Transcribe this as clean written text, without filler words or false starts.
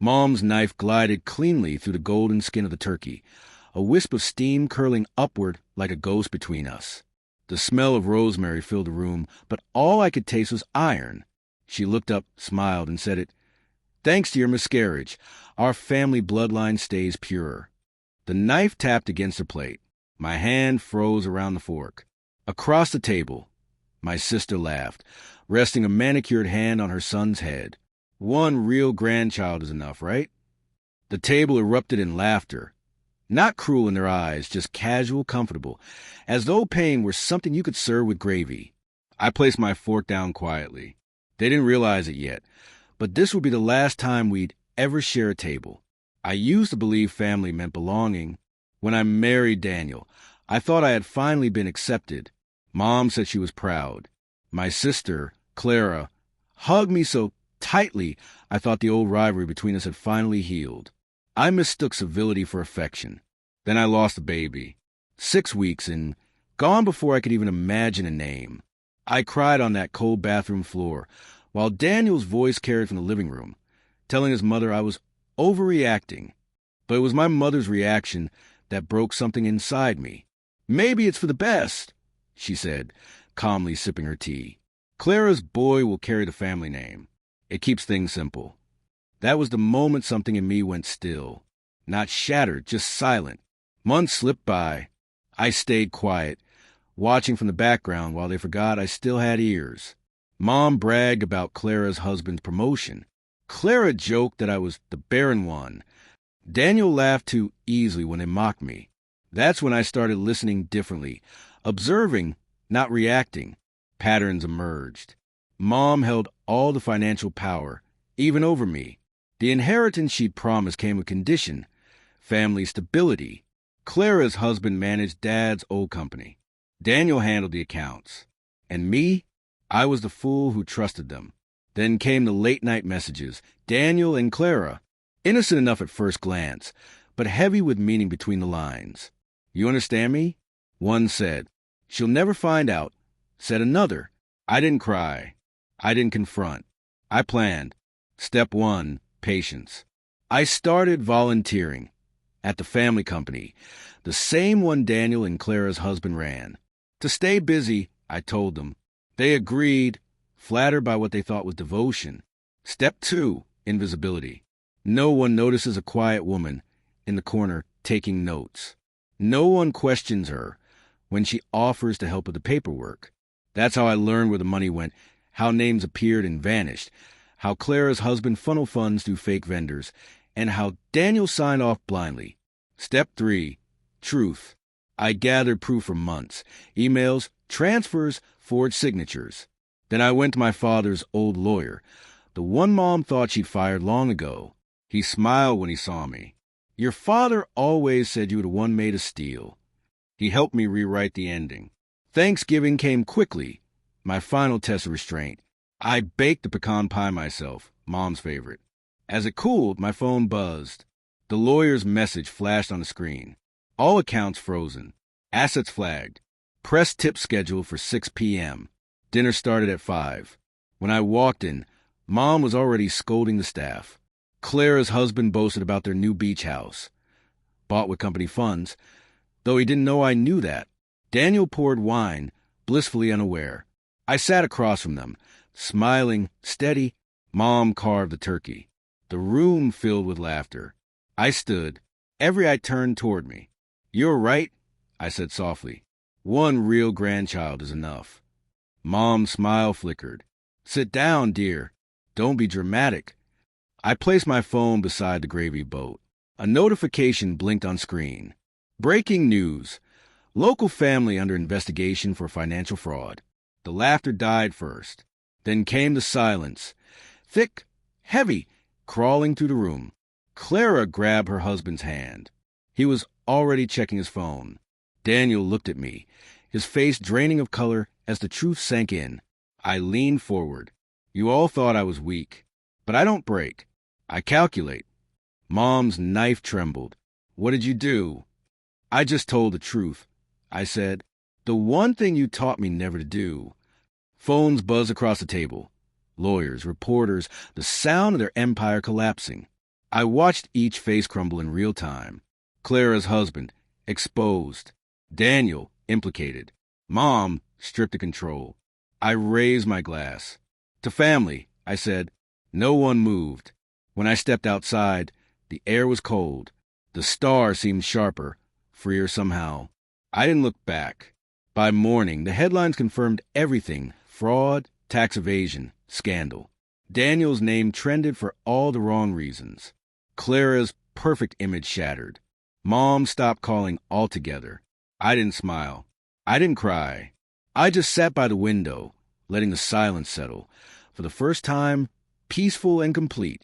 Mom's knife glided cleanly through the golden skin of the turkey, a wisp of steam curling upward like a ghost between us. The smell of rosemary filled the room, but all I could taste was iron. She looked up, smiled, and said it. Thanks to your miscarriage, our family bloodline stays pure. The knife tapped against her plate. My hand froze around the fork. Across the table, my sister laughed, resting a manicured hand on her son's head. One real grandchild is enough, right? The table erupted in laughter. Not cruel in their eyes, just casual, comfortable, as though pain were something you could serve with gravy. I placed my fork down quietly. They didn't realize it yet, but this would be the last time we'd ever share a table. I used to believe family meant belonging. When I married Daniel, I thought I had finally been accepted. Mom said she was proud. My sister, Clara, hugged me so tightly I thought the old rivalry between us had finally healed. I mistook civility for affection. Then I lost the baby. 6 weeks and gone before I could even imagine a name. I cried on that cold bathroom floor, while Daniel's voice carried from the living room, telling his mother I was overreacting. But it was my mother's reaction that broke something inside me. Maybe it's for the best, she said, calmly sipping her tea. Clara's boy will carry the family name. It keeps things simple. That was the moment something in me went still. Not shattered, just silent. Months slipped by. I stayed quiet, watching from the background while they forgot I still had ears. Mom bragged about Clara's husband's promotion. Clara joked that I was the barren one. Daniel laughed too easily when they mocked me. That's when I started listening differently, observing, not reacting. Patterns emerged. Mom held all the financial power, even over me. The inheritance she'd promised came with condition, family stability. Clara's husband managed Dad's old company. Daniel handled the accounts. And me? I was the fool who trusted them. Then came the late-night messages. Daniel and Clara. Innocent enough at first glance, but heavy with meaning between the lines. You understand me? One said. She'll never find out. Said another. I didn't cry. I didn't confront. I planned. Step 1, patience. I started volunteering at the family company, the same one Daniel and Clara's husband ran. To stay busy, I told them. They agreed, flattered by what they thought was devotion. Step 2, invisibility. No one notices a quiet woman in the corner taking notes. No one questions her when she offers to help with the paperwork. That's how I learned where the money went, how names appeared and vanished, how Clara's husband funneled funds through fake vendors, and how Daniel signed off blindly. Step 3, truth. I gathered proof for months, emails, transfers, forged signatures. Then I went to my father's old lawyer, the one Mom thought she'd fired long ago. He smiled when he saw me. Your father always said you were the one made of steel. He helped me rewrite the ending. Thanksgiving came quickly, my final test of restraint. I baked the pecan pie myself, Mom's favorite. As it cooled, my phone buzzed. The lawyer's message flashed on the screen. All accounts frozen. Assets flagged. Press tip scheduled for 6 p.m. Dinner started at 5. When I walked in, Mom was already scolding the staff. Clara's husband boasted about their new beach house, bought with company funds, though he didn't know I knew that. Daniel poured wine, blissfully unaware. I sat across from them, smiling, steady. Mom carved the turkey. The room filled with laughter. I stood. Every eye turned toward me. You're right, I said softly. One real grandchild is enough. Mom's smile flickered. Sit down, dear. Don't be dramatic. I placed my phone beside the gravy boat. A notification blinked on screen. Breaking news. Local family under investigation for financial fraud. The laughter died first. Then came the silence. Thick, heavy, crawling through the room. Clara grabbed her husband's hand. He was already checking his phone. Daniel looked at me, his face draining of color as the truth sank in. I leaned forward. You all thought I was weak, but I don't break. I calculate. Mom's knife trembled. What did you do? I just told the truth, I said. The one thing you taught me never to do. Phones buzzed across the table. Lawyers, reporters, the sound of their empire collapsing. I watched each face crumble in real time. Clara's husband, exposed. Daniel, implicated. Mom, stripped of control. I raised my glass. To family, I said. No one moved. When I stepped outside, the air was cold. The stars seemed sharper, freer somehow. I didn't look back. By morning, the headlines confirmed everything: fraud, tax evasion, scandal. Daniel's name trended for all the wrong reasons. Clara's perfect image shattered. Mom stopped calling altogether. I didn't smile. I didn't cry. I just sat by the window, letting the silence settle. For the first time, peaceful and complete.